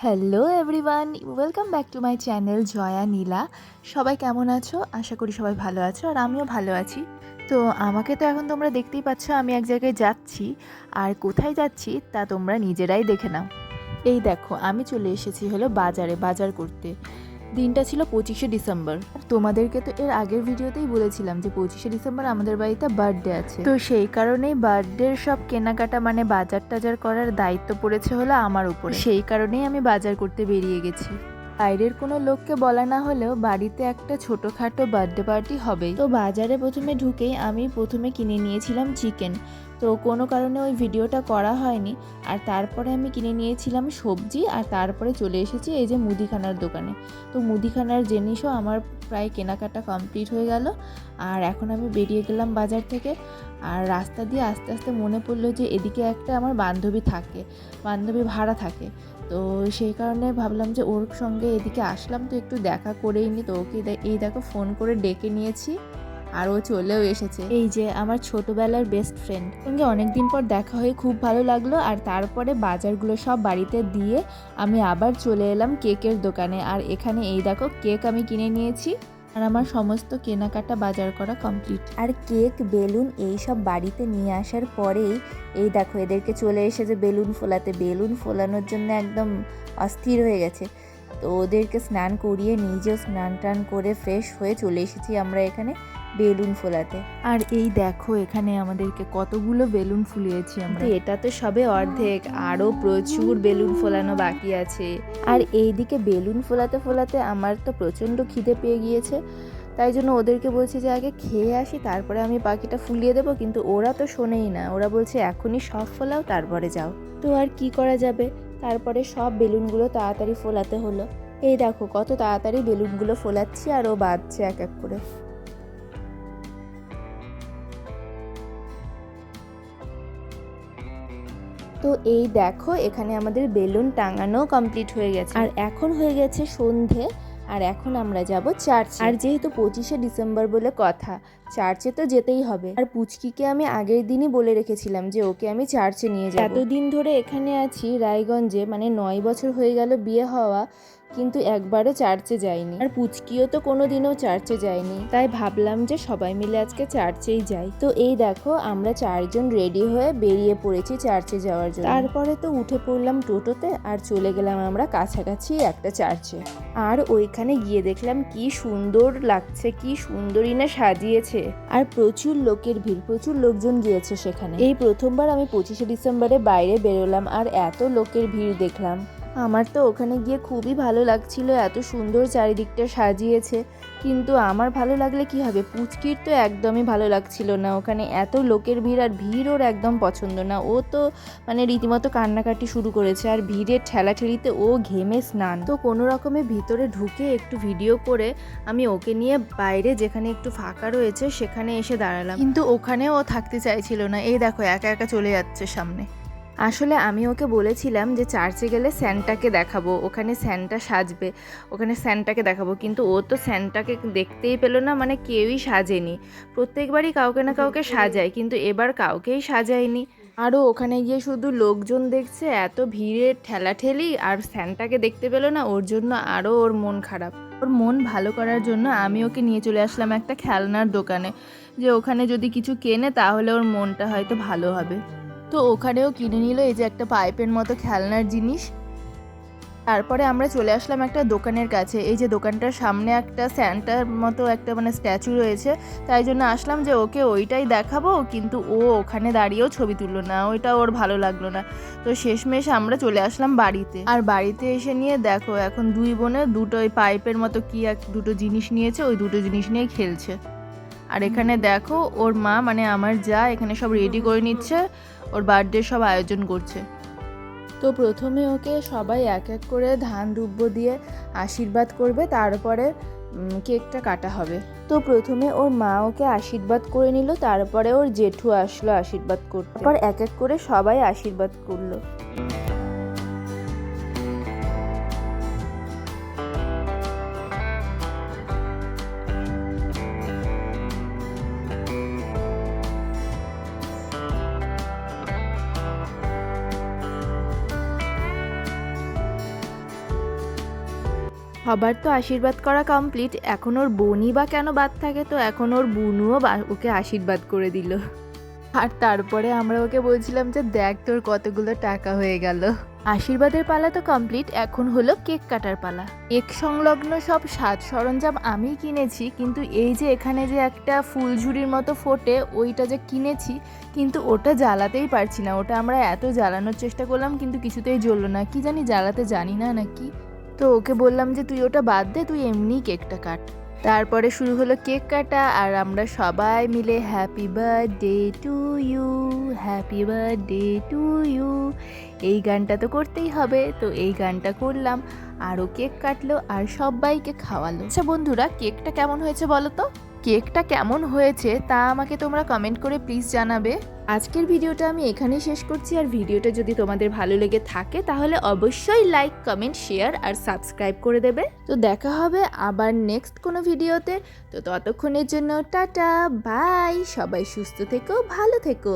Hello everyone, welcome back to my channel Jaya Nila. সবাই কেমন আছো? আশা করি সবাই ভালো আছো আর আমিও ভালো আছি। তো আমাকে তো এখন তোমরা দেখতেই পাচ্ছ, আমি এক জায়গায় যাচ্ছি। আর কোথায় যাচ্ছি তা তোমরা নিজেরাই দেখে নাও। এই দেখো, আমি চলে এসেছি হলো বাজার করতে। দিনটা ছিল 25শে ডিসেম্বর। তোমাদেরকে তো এর আগের ভিডিওতেই বলেছিলাম যে 25শে ডিসেম্বর আমাদের বাড়িতে বার্থডে আছে। তো সেই কারণেই বার্থডের সব কেনাকাটা মানে বাজার টাজার করার দায়িত্ব পড়েছে হলো আমার উপরে। সেই কারণেই আমি বাজার করতে বেরিয়ে গেছি। বাইরের কোনো লোককে বলা না হলেও বাড়িতে একটা ছোটোখাটো বার্থডে পার্টি হবেই। তো বাজারে প্রথমে ঢুকেই আমি প্রথমে কিনে নিয়েছিলাম চিকেন। তো কোনো কারণে ওই ভিডিওটা করা হয়নি। আর তারপরে আমি কিনে নিয়েছিলাম সবজি, আর তারপরে চলে এসেছি এই যে মুদিখানার দোকানে। তো মুদিখানার জিনিসও আমার প্রায় কেনাকাটা কমপ্লিট হয়ে গেল। আর এখন আমি বেরিয়ে গেলাম বাজার থেকে। আর রাস্তা দিয়ে আস্তে আস্তে মনে পড়লো যে এদিকে একটা আমার বান্ধবী ভাড়া থাকে। তো সেই কারণে ভাবলাম যে ওর সঙ্গে এদিকে আসলাম, তো একটু দেখা করেই নি। তো ওকে এই দেখো ফোন করে ডেকে নিয়েছি, আর ও চলেও এসেছে। এই যে আমার ছোটবেলার বেস্ট ফ্রেন্ড, সঙ্গে অনেকদিন পর দেখা হয়ে খুব ভালো লাগলো। আর তারপরে বাজারগুলো সব বাড়িতে দিয়ে আমি আবার চলে এলাম কেকের দোকানে। আর এখানে এই দেখো কেক আমি কিনে নিয়েছি। আর আমার সমস্ত কেনাকাটা বাজার করা কমপ্লিট। আর কেক, বেলুন এই সব বাড়িতে নিয়ে আসার পরেই এই দেখো এদেরকে চলে এসেছে বেলুন ফোলানোর জন্য একদম অস্থির হয়ে গেছে। তো ওদেরকে স্নান করিয়ে নিজেও স্নান টান করে ফ্রেশ হয়ে চলে এসেছি আমরা এখানে বেলুন ফোলাতে। আর এই দেখো এখানে আমাদেরকে কতগুলো বেলুন ফুলিয়েছি আমরা। এটা তো সবে অর্ধেক, আরও প্রচুর বেলুন ফোলানো বাকি আছে। আর এইদিকে বেলুন ফোলাতে ফোলাতে আমার তো প্রচণ্ড খিদে পেয়ে গিয়েছে। তাই জন্য ওদেরকে বলছি যে আগে খেয়ে আসি, তারপরে আমি বাকিটা ফুলিয়ে দেবো। কিন্তু ওরা তো শোনেই না, ওরা বলছে এখনই সব ফোলাও তারপরে যাও। তো আর কি করা যাবে, তারপরে সব বেলুনগুলো তাড়াতাড়ি ফোলাতে হলো। এই দেখো কত তাড়াতাড়ি বেলুনগুলো ফোলাচ্ছি আর ও বাজছে এক এক করে। তো এই দেখো এখানে আমাদের বেলুন টাঙানো কমপ্লিট হয়ে গেছে। আর এখন হয়ে গেছে সন্ধে। আর এখন আমরা যাব চার্চে। আর যেহেতু 25শে ডিসেম্বর বলে কথা, চার্চে তো যেতেই হবে। আর পুচকিকে আমি আগের দিনই বলে রেখেছিলাম যে ওকে আমি চার্চে নিয়ে যাব। এতদিন ধরে এখানে আছি রায়গঞ্জে, মানে 9 বছর হয়ে গেল বিয়ে হওয়া, কিন্তু একবারও চার্চে যাইনি। আর পুচকিও তো কোনোদিনও চার্চে যায়নি। তাই ভাবলাম যে সবাই মিলে আজকে চার্চেই যাই। তো এই দেখো আমরা 4জন রেডি হয়ে বেরিয়ে পড়েছি চার্চে যাওয়ার জন্য। তারপরে তো উঠে পড়লাম টোটোতে আর চলে গেলাম আমরা কাছাকাছি একটা চার্চে। আর ওইখানে গিয়ে দেখলাম কি সুন্দর লাগছে, কি সুন্দরই না সাজিয়েছে। আর প্রচুর লোকের ভিড়, প্রচুর লোকজন গিয়েছে সেখানে। এই প্রথমবার আমি 25শে ডিসেম্বরে বাইরে বেরোলাম আর এত লোকের ভিড় দেখলাম। আমার তো ওখানে গিয়ে খুবই ভালো লাগছিল, এত সুন্দর চারিদিকটা সাজিয়েছে। কিন্তু আমার ভালো লাগলে কি হবে, পুচকির তো একদমই ভালো লাগছিল না। ওখানে এত লোকের ভিড়, আর ভিড় ওর একদম পছন্দ না। ও তো মানে রীতিমতো কান্নাকাটি শুরু করেছে, আর ভিড়ের ঠেলাঠেলিতে ও ঘেমে স্নান। তো কোনো রকমে ভিতরে ঢুকে একটু ভিডিও করে আমি ওকে নিয়ে বাইরে যেখানে একটু ফাঁকা রয়েছে সেখানে এসে দাঁড়ালাম। কিন্তু ওখানে ও থাকতে চাইছিল না। এই দেখো একা একা চলে যাচ্ছে সামনে। আসলে আমি ওকে বলেছিলাম যে চার্চে গেলে স্যান্টাকে দেখাবো, ওখানে স্যান্টা সাজবে, ওখানে স্যান্টাকে দেখাবো। কিন্তু ও তো স্যান্টাকে দেখতেই পেলো না, মানে কেউই সাজেনি। প্রত্যেকবারই কাউকে না কাউকে সাজায়, কিন্তু এবার কাউকেই সাজায়নি। আরও ওখানে গিয়ে শুধু লোকজন দেখছে, এত ভিড়ের ঠেলাঠেলি, আর স্যান্টাকে দেখতে পেলো না। ওর জন্য আরও ওর মন খারাপ। ওর মন ভালো করার জন্য আমি ওকে নিয়ে চলে আসলাম একটা খেলনার দোকানে, যে ওখানে যদি কিছু কেনে তাহলে ওর মনটা হয়তো ভালো হবে। তো ওখানেও কিনে নিল এই যে একটা পাইপের মতো খেলনার জিনিস। তারপরে আমরা চলে আসলাম একটা দোকানের কাছে। এই যে দোকানটার সামনে একটা স্যান্টার মতো একটা মানে স্ট্যাচু রয়েছে, তাই জন্য আসলাম যে ওকে ওইটাই দেখাবো। কিন্তু ও ওখানে দাঁড়িয়েও ছবি তুললো না, ওইটা ওর ভালো লাগলো না। তো শেষমেশ আমরা চলে আসলাম বাড়িতে। আর বাড়িতে এসে নিয়ে দেখো এখন দুই বোনে দুটো ওই পাইপের মতো কি দুটো জিনিস নিয়েছে, ওই দুটো জিনিস নিয়ে খেলছে। আর এখানে দেখো ওর মা মানে আমার যা এখানে সব রেডি করে নিচ্ছে, ওর বার্থডে সব আয়োজন করছে। তো প্রথমে ওকে সবাই এক এক করে ধান দুব্য দিয়ে আশীর্বাদ করবে, তারপরে কেকটা কাটা হবে। তো প্রথমে ওর মা ওকে আশীর্বাদ করে নিল, তারপরে ওর জেঠু আসলো আশীর্বাদ করতে। তারপর এক এক করে সবাই আশীর্বাদ করলো। সবার তো আশীর্বাদ করা কমপ্লিট, এখন ওর বোনই বা কেন বাদ থাকে, তো এখন ওর বোনও ওকে আশীর্বাদ করে দিল। আর তারপরে আমরা ওকে বলছিলাম যে দেখ তোর কতগুলো টাকা হয়ে গেল। আশীর্বাদের পালা তো কমপ্লিট, এখন হলো কেক কাটার পালা। কেক সংলগ্ন সব সাজ সরঞ্জাম আমি কিনেছি, কিন্তু এই যে এখানে যে একটা ফুলঝুরির মতো ফোটে ওইটা যে কিনেছি, কিন্তু ওটা জ্বালাতেই পারছি না। ওটা আমরা এত জ্বালানোর চেষ্টা করলাম কিন্তু কিছুতেই জ্বললো না, কি জানি জ্বালাতে জানি না নাকি। তো ওকে বললাম যে তুই ওটা বাদ দে, তুই এমনি কেকটা কাট। তারপরে শুরু হলো কেক কাটা, আর আমরা সবাই মিলে happy birthday to you, happy birthday to you এই গানটা তো করতেই হবে, তো এই গানটা করলাম। আরও কেক কাটলো আর সবাইকে খাওয়ালো। আচ্ছা বন্ধুরা, কেকটা কেমন হয়েছে বলো তো? কেকটা কেমন হয়েছে তা আমাকে তোমরা কমেন্ট করে প্লিজ জানাবে। আজকের ভিডিওটা আমি এখানেই শেষ করছি, আর ভিডিওটা যদি তোমাদের ভালো লেগে থাকে তাহলে অবশ্যই লাইক, কমেন্ট, শেয়ার আর সাবস্ক্রাইব করে দেবে। তো দেখা হবে আবার নেক্সট কোনো ভিডিওতে। তো ততক্ষণের জন্য টাটা বাই, সবাই সুস্থ থেকো, ভালো থেকো।